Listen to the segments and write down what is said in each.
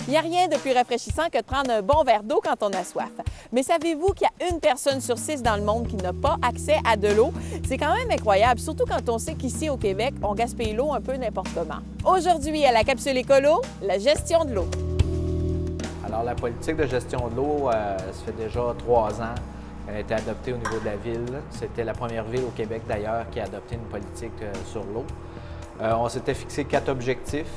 Il n'y a rien de plus rafraîchissant que de prendre un bon verre d'eau quand on a soif. Mais savez-vous qu'il y a une personne sur 6 dans le monde qui n'a pas accès à de l'eau? C'est quand même incroyable, surtout quand on sait qu'ici au Québec, on gaspille l'eau un peu n'importe comment. Aujourd'hui, à la Capsule Écolo, la gestion de l'eau. Alors, la politique de gestion de l'eau, ça fait déjà 3 ans. Elle a été adoptée au niveau de la ville. C'était la première ville au Québec, d'ailleurs, qui a adopté une politique sur l'eau. On s'était fixé 4 objectifs,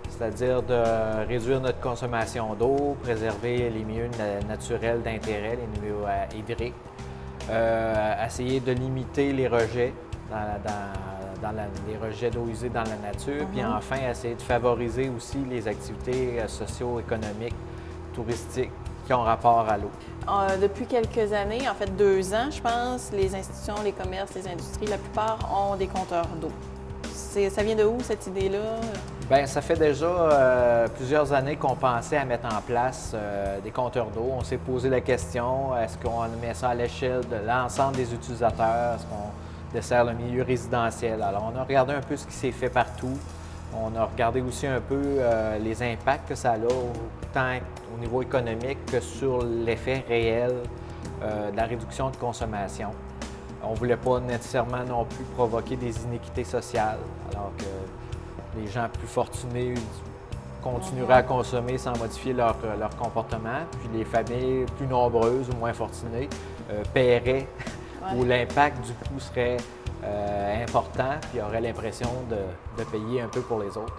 c'est-à-dire de réduire notre consommation d'eau, préserver les milieux naturels d'intérêt, les milieux hydriques, essayer de limiter les rejets, les rejets d'eau usée dans la nature, puis enfin essayer de favoriser aussi les activités socio-économiques, touristiques qui ont rapport à l'eau. Depuis quelques années, en fait 2 ans, je pense, les institutions, les commerces, les industries, la plupart ont des compteurs d'eau. Ça vient de où, cette idée-là? Bien, ça fait déjà plusieurs années qu'on pensait à mettre en place des compteurs d'eau. On s'est posé la question, est-ce qu'on met ça à l'échelle de l'ensemble des utilisateurs? Est-ce qu'on dessert le milieu résidentiel? Alors, on a regardé un peu ce qui s'est fait partout. On a regardé aussi un peu les impacts que ça a, tant au niveau économique que sur l'effet réel de la réduction de consommation. On ne voulait pas nécessairement non plus provoquer des inéquités sociales, alors que les gens plus fortunés continueraient à consommer sans modifier leur comportement, puis les familles plus nombreuses ou moins fortunées paieraient, où l'impact du coût serait important, puis auraient l'impression de payer un peu pour les autres.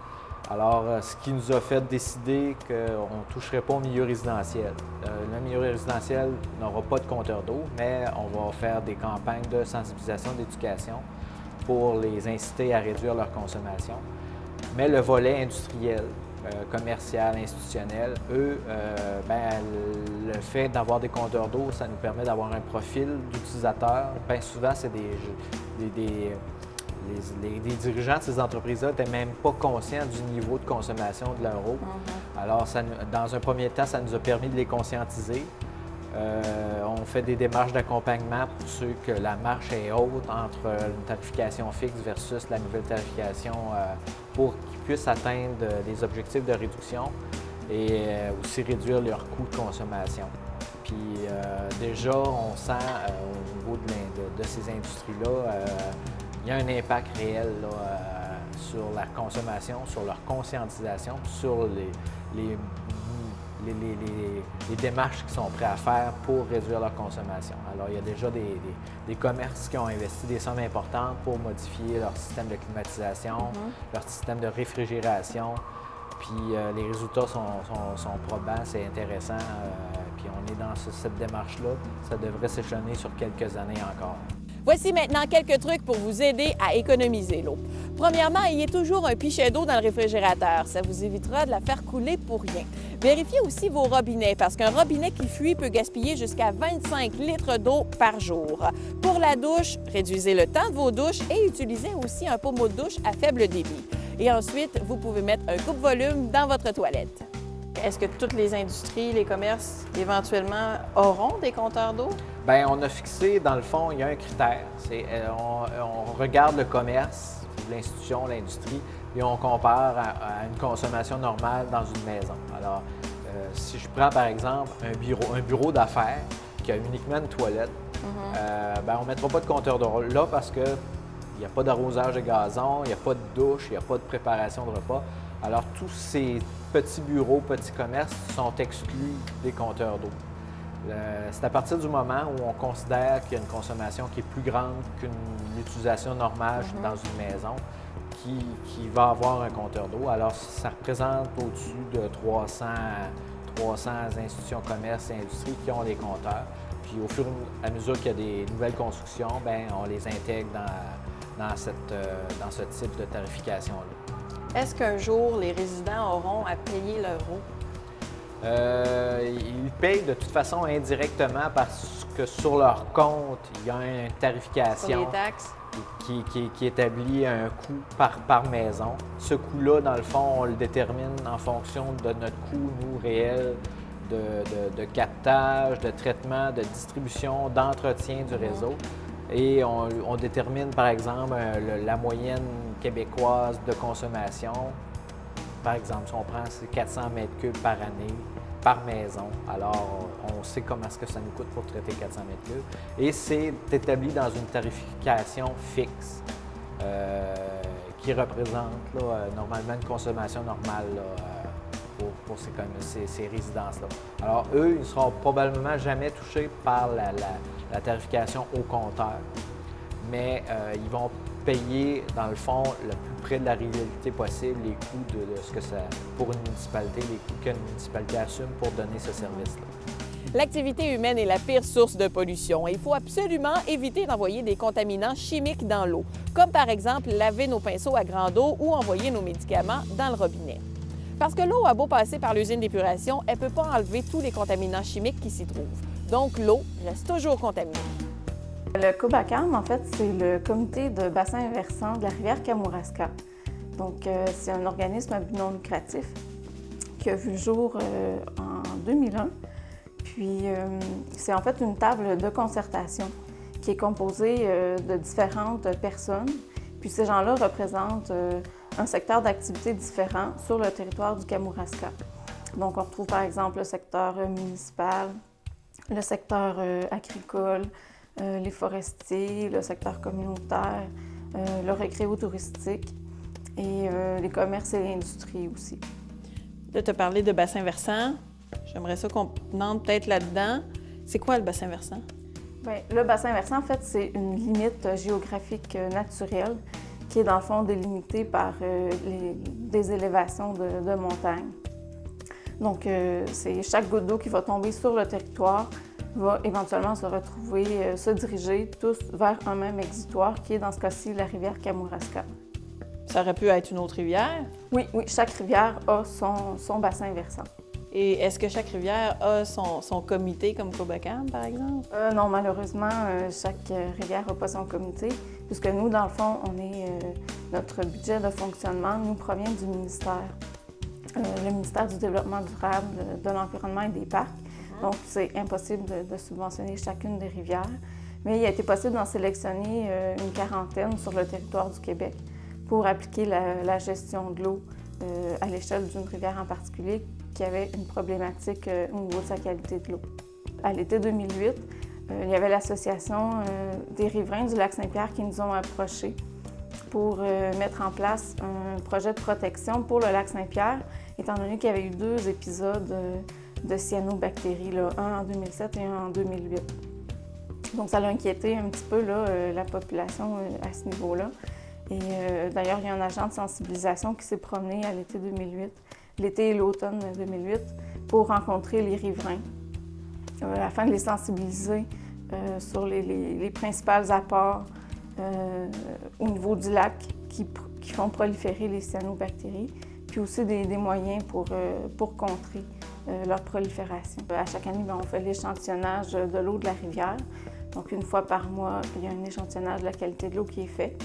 Alors, ce qui nous a fait décider qu'on ne toucherait pas au milieu résidentiel. Le milieu résidentiel n'aura pas de compteur d'eau, mais on va faire des campagnes de sensibilisation, d'éducation pour les inciter à réduire leur consommation. Mais le volet industriel, commercial, institutionnel, eux, le fait d'avoir des compteurs d'eau, ça nous permet d'avoir un profil d'utilisateur. Bien souvent, c'est les dirigeants de ces entreprises-là n'étaient même pas conscients du niveau de consommation de leur eau. Alors, dans un premier temps, ça nous a permis de les conscientiser. On fait des démarches d'accompagnement pour ceux que la marche est haute entre une tarification fixe versus la nouvelle tarification pour qu'ils puissent atteindre des objectifs de réduction et aussi réduire leur coût de consommation. Puis déjà, on sent au niveau de ces industries-là, il y a un impact réel là, sur la consommation, sur leur conscientisation, sur les démarches qu'ils sont prêts à faire pour réduire leur consommation. Alors, il y a déjà des commerces qui ont investi des sommes importantes pour modifier leur système de climatisation, leur système de réfrigération. Puis les résultats sont probants, c'est intéressant. Puis on est dans cette démarche-là. Ça devrait s'échelonner sur quelques années encore. Voici maintenant quelques trucs pour vous aider à économiser l'eau. Premièrement, ayez toujours un pichet d'eau dans le réfrigérateur. Ça vous évitera de la faire couler pour rien. Vérifiez aussi vos robinets parce qu'un robinet qui fuit peut gaspiller jusqu'à 25 litres d'eau par jour. Pour la douche, réduisez le temps de vos douches et utilisez aussi un pommeau de douche à faible débit. Et ensuite, vous pouvez mettre un coupe-volume dans votre toilette. Est-ce que toutes les industries, les commerces, éventuellement, auront des compteurs d'eau? Bien, on a fixé, dans le fond, il y a un critère. On regarde le commerce, l'institution, l'industrie, et on compare à une consommation normale dans une maison. Alors, si je prends, par exemple, un bureau d'affaires qui a uniquement une toilette, on ne mettra pas de compteur d'eau là parce qu'il n'y a pas d'arrosage de gazon, il n'y a pas de douche, il n'y a pas de préparation de repas. Alors, tous ces petits bureaux, petits commerces sont exclus des compteurs d'eau. C'est à partir du moment où on considère qu'il y a une consommation qui est plus grande qu'une utilisation normale dans une maison qui va avoir un compteur d'eau. Alors, ça représente au-dessus de 300 institutions, commerces et industries qui ont des compteurs. Puis, au fur et à mesure qu'il y a des nouvelles constructions, bien, on les intègre dans ce type de tarification-là. Est-ce qu'un jour, les résidents auront à payer leur eau? Ils payent de toute façon indirectement parce que sur leur compte, il y a une tarification sur les taxes qui établit un coût par maison. Ce coût-là, dans le fond, on le détermine en fonction de notre coût, nous, réel, de captage, de traitement, de distribution, d'entretien du réseau. Et on détermine, par exemple, la moyenne québécoise de consommation par exemple, si on prend ces 400 mètres cubes par année, par maison, alors on sait comment est-ce que ça nous coûte pour traiter 400 mètres cubes. Et c'est établi dans une tarification fixe qui représente là, normalement une consommation normale là, pour ces résidences-là. Alors, eux, ils ne seront probablement jamais touchés par la tarification au compteur, mais ils vont payer, dans le fond, le plus près de la réalité possible, les coûts de ce que ça, pour une municipalité, les coûts qu'une municipalité assume pour donner ce service-là. L'activité humaine est la pire source de pollution et il faut absolument éviter d'envoyer des contaminants chimiques dans l'eau, comme par exemple laver nos pinceaux à grande eau ou envoyer nos médicaments dans le robinet. Parce que l'eau a beau passer par l'usine d'épuration, elle ne peut pas enlever tous les contaminants chimiques qui s'y trouvent. Donc, l'eau reste toujours contaminée. Le COBACAM, en fait, c'est le comité de bassin versant de la rivière Kamouraska. Donc, c'est un organisme à but non lucratif qui a vu le jour en 2001. Puis, c'est en fait une table de concertation qui est composée de différentes personnes. Puis, ces gens-là représentent un secteur d'activité différent sur le territoire du Kamouraska. Donc, on retrouve par exemple le secteur municipal, le secteur agricole, les forestiers, le secteur communautaire, le récréo-touristique et les commerces et l'industrie aussi. Là, tu as parlé de bassin versant. J'aimerais ça qu'on entre peut-être là-dedans. C'est quoi le bassin versant? Bien, le bassin versant, en fait, c'est une limite géographique naturelle qui est dans le fond délimitée par des élévations de montagne. Donc, c'est chaque goutte d'eau qui va tomber sur le territoire va éventuellement se retrouver, se diriger tous vers un même exutoire qui est dans ce cas-ci la rivière Kamouraska. Ça aurait pu être une autre rivière? Oui, chaque rivière a son bassin versant. Et est-ce que chaque rivière a son comité comme COBACAM, par exemple? Non, malheureusement, chaque rivière n'a pas son comité, puisque nous, dans le fond, notre budget de fonctionnement nous provient du ministère. Le ministère du Développement durable, de l'Environnement et des Parcs. Donc, c'est impossible de subventionner chacune des rivières. Mais il a été possible d'en sélectionner une quarantaine sur le territoire du Québec pour appliquer la gestion de l'eau à l'échelle d'une rivière en particulier qui avait une problématique au niveau de sa qualité de l'eau. À l'été 2008, il y avait l'Association des riverains du lac Saint-Pierre qui nous ont approchés pour mettre en place un projet de protection pour le lac Saint-Pierre, étant donné qu'il y avait eu 2 épisodes de cyanobactéries, là, un en 2007 et un en 2008. Donc, ça a inquiété un petit peu là, la population à ce niveau-là. Et d'ailleurs, il y a un agent de sensibilisation qui s'est promené à l'été 2008, l'été et l'automne 2008, pour rencontrer les riverains, afin de les sensibiliser sur les principales apports au niveau du lac qui font proliférer les cyanobactéries, puis aussi des moyens pour contrer leur prolifération. À chaque année, on fait l'échantillonnage de l'eau de la rivière. Donc, une fois par mois, il y a un échantillonnage de la qualité de l'eau qui est fait,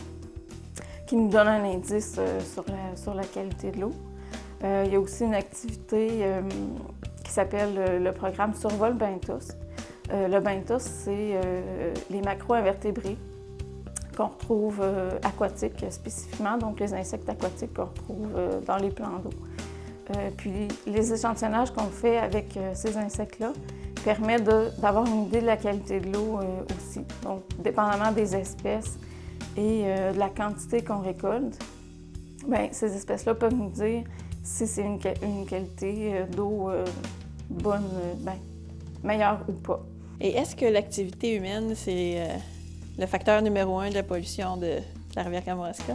qui nous donne un indice sur la qualité de l'eau. Il y a aussi une activité qui s'appelle le programme Survol Bain-Tous. Le Bain-Tous, c'est les macro-invertébrés qu'on retrouve aquatiques spécifiquement, donc les insectes aquatiques qu'on retrouve dans les plans d'eau. Puis les échantillonnages qu'on fait avec ces insectes-là permettent d'avoir une idée de la qualité de l'eau aussi. Donc, dépendamment des espèces et de la quantité qu'on récolte, bien, ces espèces-là peuvent nous dire si c'est une qualité d'eau bonne, bien, meilleure ou pas. Et est-ce que l'activité humaine, c'est le facteur numéro 1 de la pollution de la rivière Kamouraska?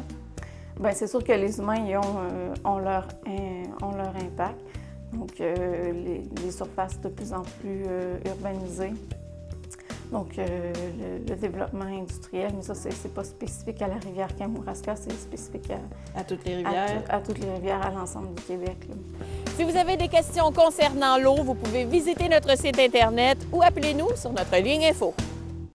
Bien, c'est sûr que les humains ils ont leur impact. Donc, les surfaces de plus en plus urbanisées. Donc, le développement industriel, mais ça, c'est pas spécifique à la rivière Kamouraska, c'est spécifique à toutes les rivières? À toutes les rivières, à l'ensemble du Québec. Là. Si vous avez des questions concernant l'eau, vous pouvez visiter notre site Internet ou appelez-nous sur notre ligne info.